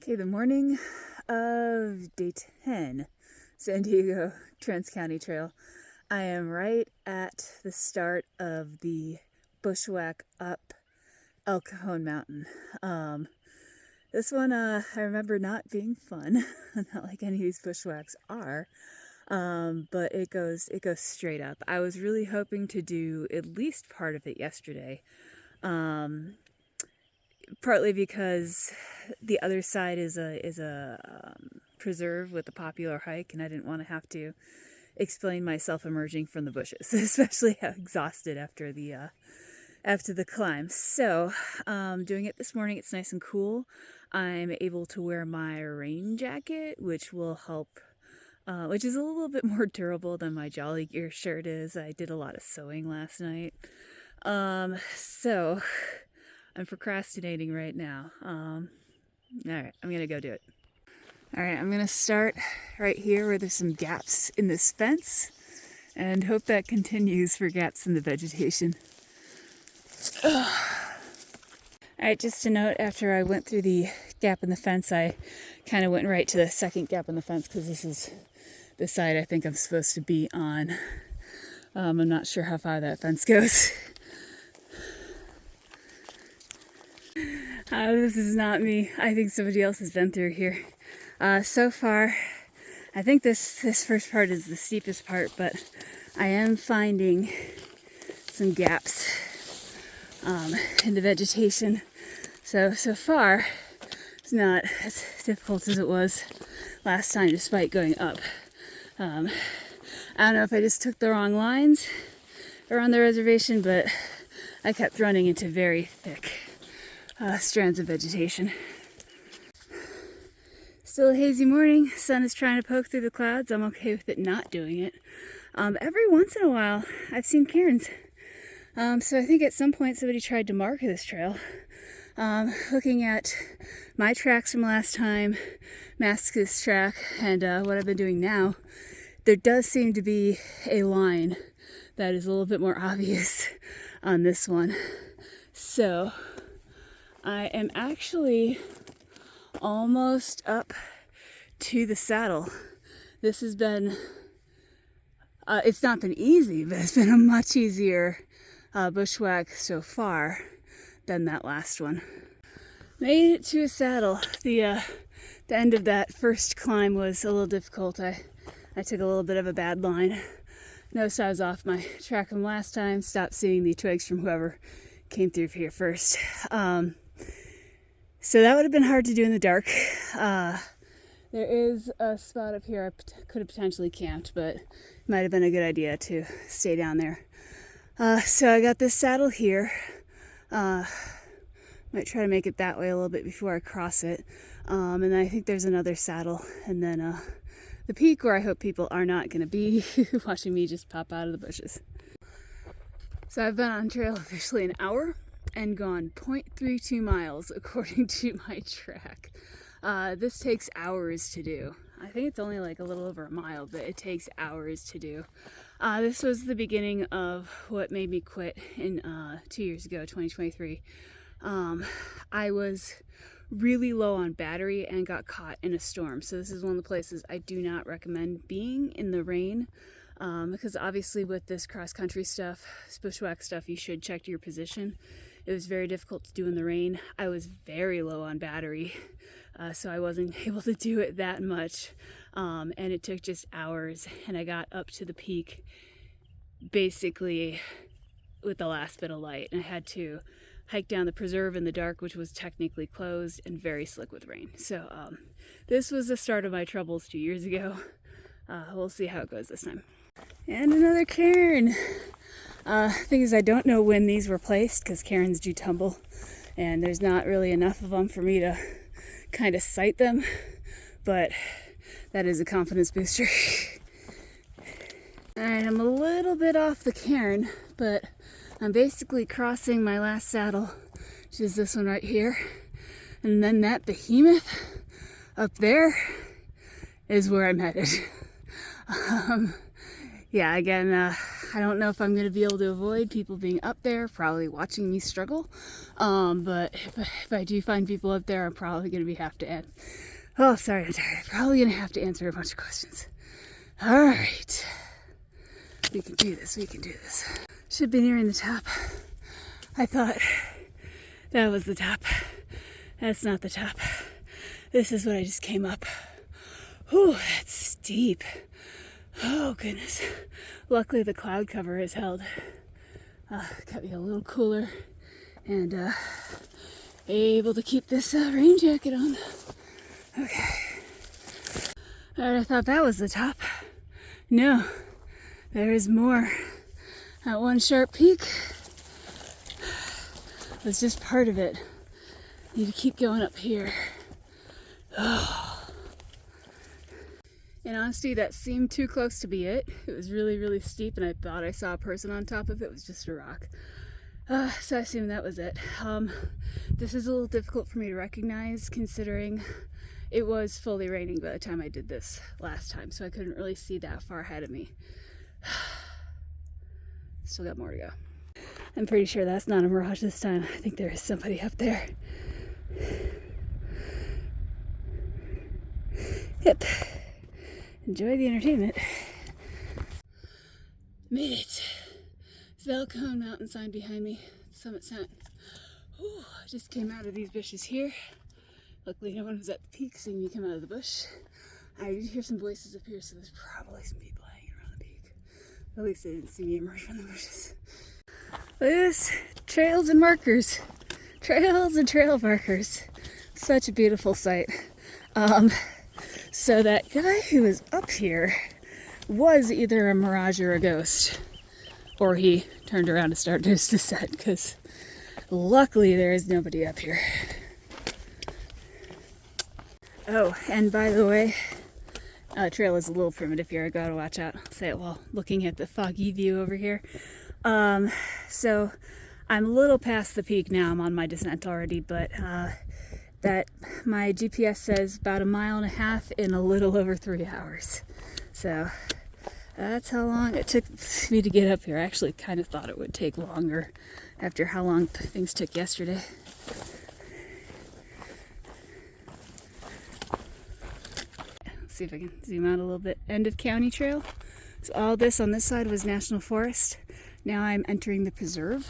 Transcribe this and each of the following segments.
Okay, the morning of day 10, San Diego Trans-County Trail. I am right at the start of the bushwhack up Cajon Mountain. This one, I remember not being fun, not like any of these bushwhacks are, but it goes straight up. I was really hoping to do at least part of it yesterday. Partly because the other side is a preserve with a popular hike, and I didn't want to have to explain myself emerging from the bushes, especially how exhausted after the climb. So, doing it this morning. It's nice and cool. I'm able to wear my rain jacket, which will help. Which is a little bit more durable than my Jolly Gear shirt is. I did a lot of sewing last night. So I'm procrastinating right now. All right, I'm gonna go do it. All right, I'm gonna start right here where there's some gaps in this fence and hope that continues for gaps in the vegetation. All right, just a note, after I went through the gap in the fence, I kind of went right to the second gap in the fence because this is the side I think I'm supposed to be on. I'm not sure how far that fence goes. This is not me. I think somebody else has been through here. So far, I think this first part is the steepest part, but I am finding some gaps in the vegetation. So far, it's not as difficult as it was last time, despite going up. I don't know if I just took the wrong lines around the reservation, but I kept running into very thick strands of vegetation. Still a hazy morning. Sun is trying to poke through the clouds. I'm okay with it not doing it. Every once in a while, I've seen cairns. So I think at some point somebody tried to mark this trail. Looking at my tracks from last time, Mascus track, and what I've been doing now, there does seem to be a line that is a little bit more obvious on this one. So I am actually almost up to the saddle. This has been, it's not been easy, but it's been a much easier bushwhack so far than that last one. Made it to a saddle. The end of that first climb was a little difficult. I took a little bit of a bad line. Noticed I was off my track from last time. Stopped seeing the twigs from whoever came through here first. So that would have been hard to do in the dark. There is a spot up here I could have potentially camped, but it might have been a good idea to stay down there. So I got this saddle here. Might try to make it that way a little bit before I cross it. And then I think there's another saddle, and then the peak where I hope people are not going to be watching me just pop out of the bushes. So I've been on trail officially an hour and gone 0.32 miles according to my track. This takes hours to do. I think it's only like a little over a mile, but it takes hours to do. This was the beginning of what made me quit in 2 years ago, 2023. I was really low on battery and got caught in a storm. So this is one of the places I do not recommend being in the rain. Because obviously with this cross-country stuff, bushwhack stuff, you should check your position. It was very difficult to do in the rain. I was very low on battery, so I wasn't able to do it that much. And it took just hours, and I got up to the peak basically with the last bit of light. And I had to hike down the preserve in the dark, which was technically closed and very slick with rain. So this was the start of my troubles 2 years ago. We'll see how it goes this time. And another cairn. Thing is, I don't know when these were placed because cairns do tumble, and there's not really enough of them for me to kind of sight them, but that is a confidence booster. Alright, I'm a little bit off the cairn, but I'm basically crossing my last saddle, which is this one right here, and then that behemoth up there is where I'm headed. Yeah, again, I don't know if I'm going to be able to avoid people being up there, probably watching me struggle. But if I do find people up there, I'm probably going to I'm tired. Probably going to have to answer a bunch of questions. All right. We can do this. Should be nearing the top. I thought that was the top. That's not the top. This is what I just came up. Whew, that's steep. Oh, goodness. Luckily, the cloud cover is held. Got me a little cooler and able to keep this rain jacket on. Okay. All right, I thought that was the top. No, there is more. That one sharp peak was just part of it. Need to keep going up here. Oh. In honesty, that seemed too close to be it. It was really, really steep, and I thought I saw a person on top of it. It was just a rock. So I assumed that was it. This is a little difficult for me to recognize, considering it was fully raining by the time I did this last time, so I couldn't really see that far ahead of me. Still got more to go. I'm pretty sure that's not a mirage this time. I think there is somebody up there. Yep. Enjoy the entertainment. Made it. It's the Cajon Mountain sign behind me. Summit Summit. Ooh, I just came out of these bushes here. Luckily no one was at the peak seeing me come out of the bush. I did hear some voices up here, so there's probably some people hanging around the peak. At least they didn't see me emerge from the bushes. Look at this. Trails and markers. Trails and trail markers. Such a beautiful sight. So that guy who was up here was either a mirage or a ghost, or he turned around and started his descent, because luckily there is nobody up here. Oh, and by the way, trail is a little primitive here. I gotta watch out. I'll say it while looking at the foggy view over here. So I'm a little past the peak now. I'm on my descent already, but that my GPS says about 1.5 miles in a little over 3 hours. So that's how long it took me to get up here. I actually kind of thought it would take longer after how long things took yesterday. Let's see if I can zoom out a little bit. End of county trail. So all this on this side was national forest. Now I'm entering the preserve.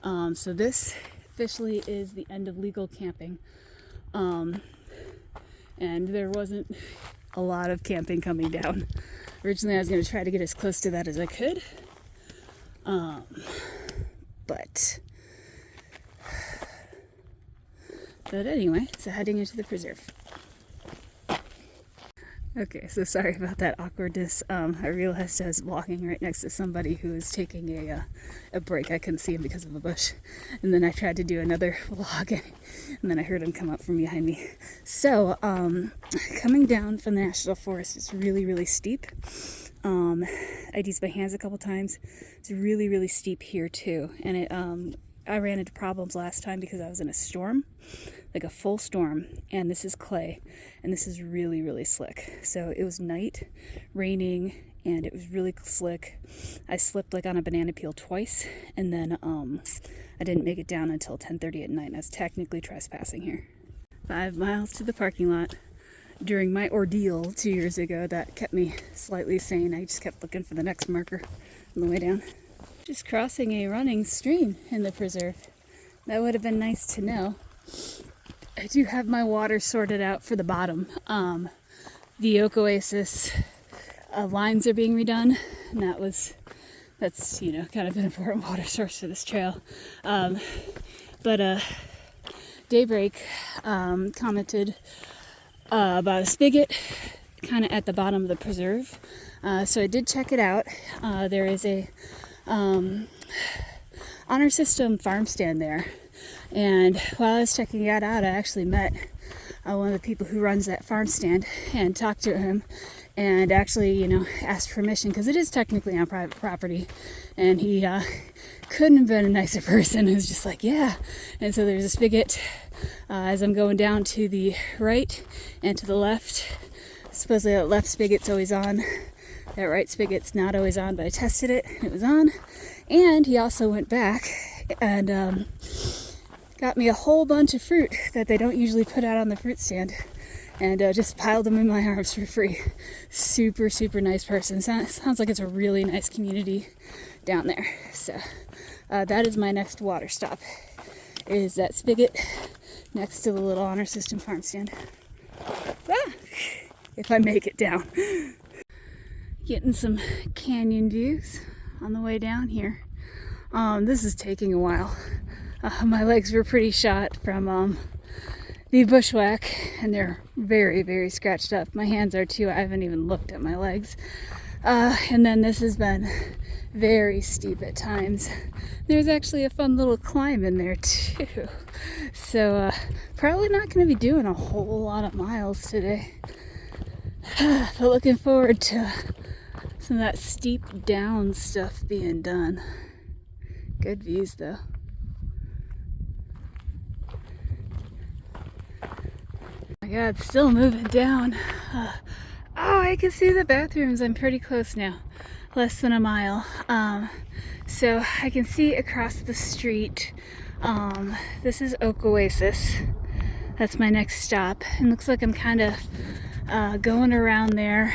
So this officially is the end of legal camping. And there wasn't a lot of camping coming down. Originally I was going to try to get as close to that as I could. But anyway, so heading into the preserve. Okay, so sorry about that awkwardness. I realized I was walking right next to somebody who was taking a break. I couldn't see him because of a bush. And then I tried to do another vlog, and then I heard him come up from behind me. So, coming down from the National Forest is really, really steep. I'd used my hands a couple times. It's really, really steep here too. And I ran into problems last time because I was in a storm, like a full storm, and this is clay, and this is really, really slick. So it was night, raining, and it was really slick. I slipped like on a banana peel twice, and then I didn't make it down until 10:30 at night, and I was technically trespassing here. 5 miles to the parking lot. During my ordeal 2 years ago, that kept me slightly sane. I just kept looking for the next marker on the way down. Just crossing a running stream in the preserve. That would have been nice to know. I do have my water sorted out for the bottom. The Oakoasis lines are being redone, and that's kind of an important water source for this trail. But Daybreak commented about a spigot kind of at the bottom of the preserve. So I did check it out. There is a honor system farm stand there, and while I was checking that out, I actually met one of the people who runs that farm stand and talked to him, and actually asked permission, because it is technically on private property, and he couldn't have been a nicer person. He was just like, yeah. And so there's a spigot as I'm going down to the right and to the left. Supposedly that left spigot's always on. that right spigot's not always on, but I tested it and it was on. And he also went back and got me a whole bunch of fruit that they don't usually put out on the fruit stand, and just piled them in my arms for free. Super, super nice person. Sounds like it's a really nice community down there. So that is my next water stop, is that spigot next to the little honor system farm stand. If I make it down. Getting some canyon views on the way down here. This is taking a while. My legs were pretty shot from the bushwhack, and they're very, very scratched up. My hands are too. I haven't even looked at my legs. And then this has been very steep at times. There's actually a fun little climb in there too. So probably not going to be doing a whole lot of miles today. But looking forward to some of that steep down stuff being done. Good views though. Oh my God, still moving down. Oh, I can see the bathrooms. I'm pretty close now. Less than a mile. So I can see across the street. This is Oakoasis. That's my next stop. And looks like I'm kind of going around there.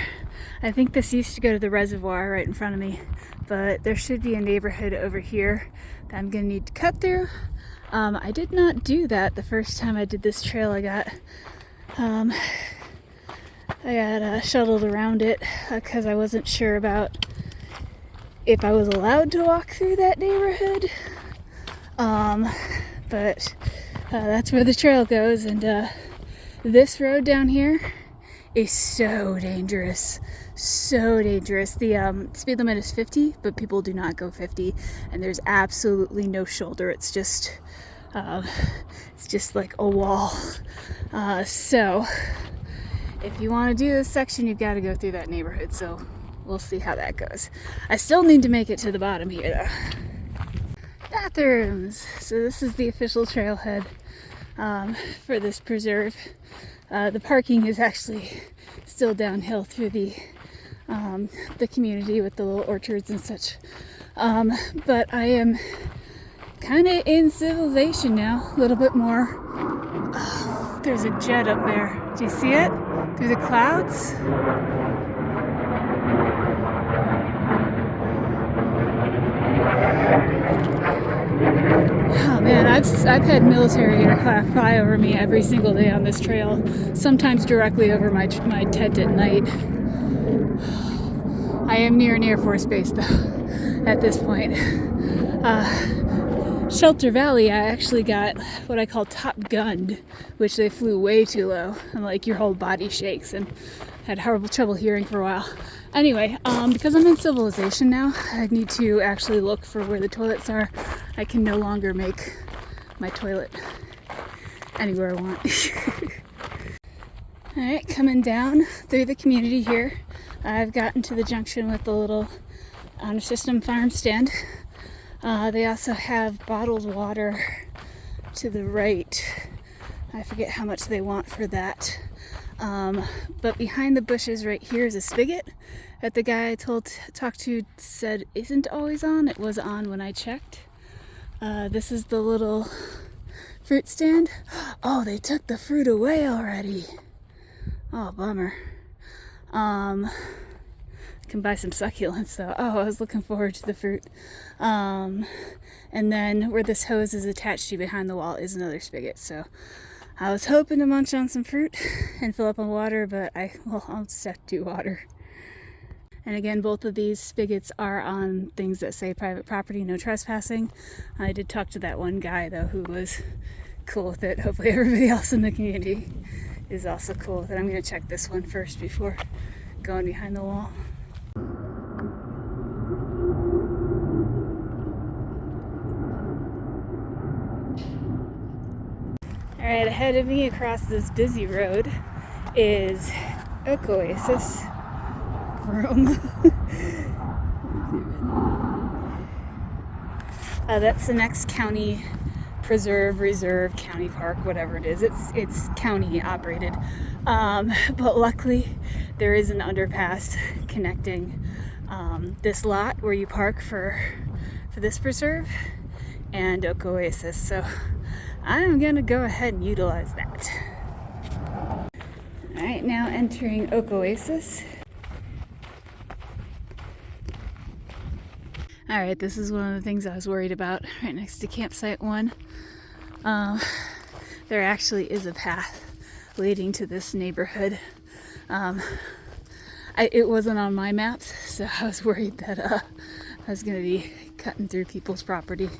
I think this used to go to the reservoir right in front of me, but there should be a neighborhood over here that I'm gonna need to cut through. I did not do that the first time I did this trail. I got shuttled around it because I wasn't sure about if I was allowed to walk through that neighborhood. But that's where the trail goes, and this road down here is so dangerous. So dangerous. The speed limit is 50, but people do not go 50, and there's absolutely no shoulder. It's just like a wall. So if you want to do this section, you've got to go through that neighborhood. So we'll see how that goes. I still need to make it to the bottom here though. Bathrooms. So this is the official trailhead for this preserve. The parking is actually still downhill through the community with the little orchards and such. But I am kind of in civilization now, a little bit more. Oh, there's a jet up there. Do you see it? Through the clouds? Oh man, I've had military aircraft fly over me every single day on this trail, sometimes directly over my tent at night. I am near an Air Force base though, at this point. Shelter Valley, I actually got what I call Top Gunned, which they flew way too low, and like your whole body shakes, and had horrible trouble hearing for a while. Anyway, because I'm in civilization now, I need to actually look for where the toilets are. I can no longer make my toilet anywhere I want. Alright, coming down through the community here, I've gotten to the junction with the little honor system farm stand. They also have bottled water to the right. I forget how much they want for that. But behind the bushes right here is a spigot that the guy I talked to said isn't always on. It was on when I checked. This is the little fruit stand. Oh, they took the fruit away already. Oh, bummer. I can buy some succulents though. Oh, I was looking forward to the fruit. And then where this hose is attached to behind the wall is another spigot. So I was hoping to munch on some fruit and fill up on water, but I'll just have to do water. And again, both of these spigots are on things that say private property, no trespassing. I did talk to that one guy though who was cool with it. Hopefully everybody else in the community is also cool with it. I'm going to check this one first before going behind the wall. Alright, ahead of me across this busy road is Oakoasis. Vroom. That's the next county preserve, reserve, county park, whatever it is. It's county operated, but luckily there is an underpass connecting this lot where you park for this preserve and Oakoasis. So I'm gonna go ahead and utilize that. All right, now entering Oakoasis. All right, this is one of the things I was worried about right next to campsite 1. There actually is a path leading to this neighborhood. It wasn't on my maps, so I was worried that I was going to be cutting through people's property,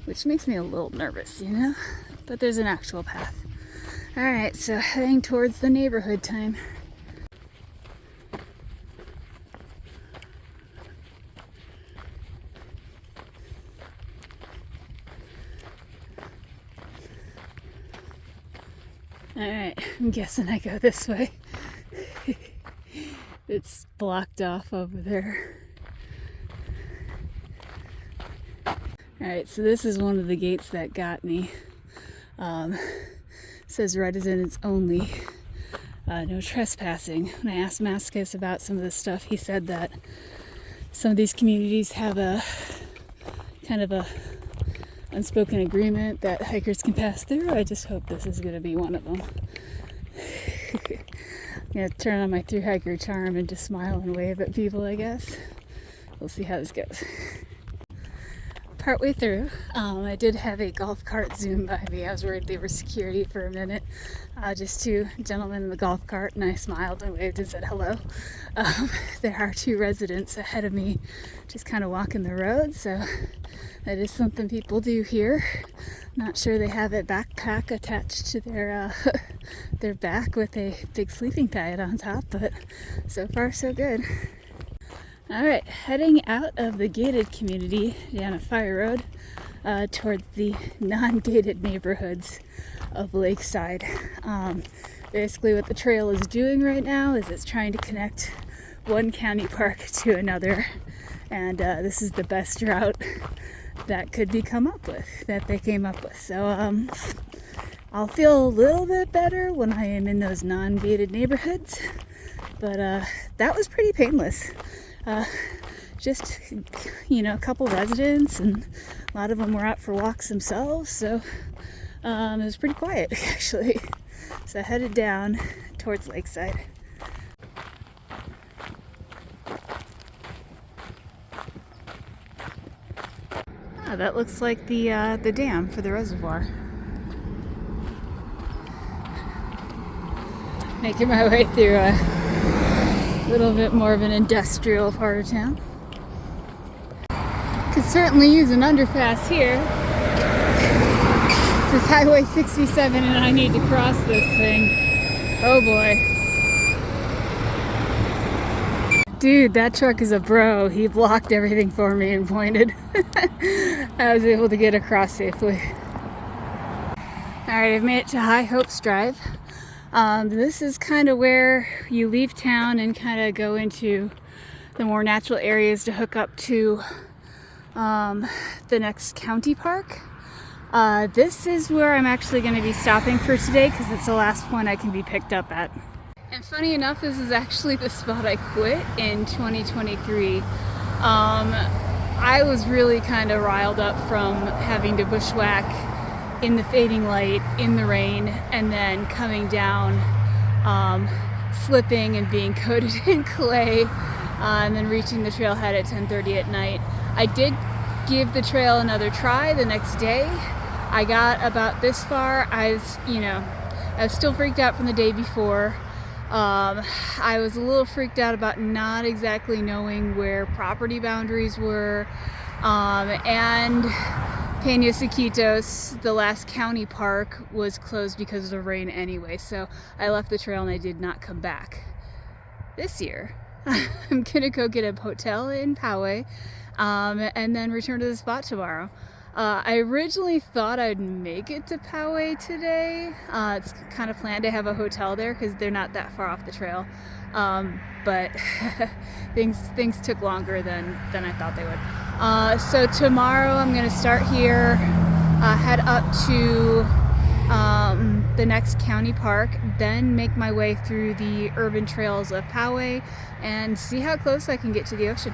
which makes me a little nervous, you know? But there's an actual path. All right, so heading towards the neighborhood time. Alright, I'm guessing I go this way. It's blocked off over there. Alright, so this is one of the gates that got me. Says residents only, no trespassing. When I asked Mascus about some of this stuff, he said that some of these communities have a kind of a unspoken agreement that hikers can pass through. I just hope this is going to be one of them. I'm going to turn on my thru hiker charm and just smile and wave at people, I guess. We'll see how this goes. Partway through, I did have a golf cart zoom by me. I was worried they were security for a minute. Just two gentlemen in the golf cart, and I smiled and waved and said hello. There are 2 residents ahead of me just kind of walking the road, so that is something people do here. Not sure they have a backpack attached to their their back with a big sleeping pad on top, but so far so good. All right, heading out of the gated community down a fire road towards the non-gated neighborhoods of Lakeside. Basically what the trail is doing right now is it's trying to connect one county park to another, and this is the best route that could be that they came up with. So I'll feel a little bit better when I am in those non-gated neighborhoods, but that was pretty painless. Just, you know, a couple residents, and a lot of them were out for walks themselves, so it was pretty quiet actually. So I headed down towards Lakeside. Oh, that looks like the dam for the reservoir. Making my way through a little bit more of an industrial part of town. Could certainly use an underpass here. This is Highway 67 and I need to cross this thing. Oh boy. Dude, that truck is a bro. He blocked everything for me and pointed. I was able to get across safely. Alright, I've made it to High Hopes Drive. This is kind of where you leave town and kind of go into the more natural areas to hook up to the next county park. This is where I'm actually going to be stopping for today because it's the last point I can be picked up at. And funny enough, this is actually the spot I quit in 2023. I was really kind of riled up from having to bushwhack in the fading light, in the rain, and then coming down, slipping and being coated in clay, and then reaching the trailhead at 10:30 at night. I did give the trail another try the next day. I got about this far. I was still freaked out from the day before. I was a little freaked out about not exactly knowing where property boundaries were, and Peñas Iquitos, the last county park, was closed because of the rain anyway, so I left the trail and I did not come back. This year, I'm gonna go get a hotel in Poway, and then return to the spot tomorrow. I originally thought I'd make it to Poway today. It's kind of planned to have a hotel there because they're not that far off the trail. But things took longer than I thought they would. So tomorrow I'm going to start here, head up to the next county park, then make my way through the urban trails of Poway and see how close I can get to the ocean.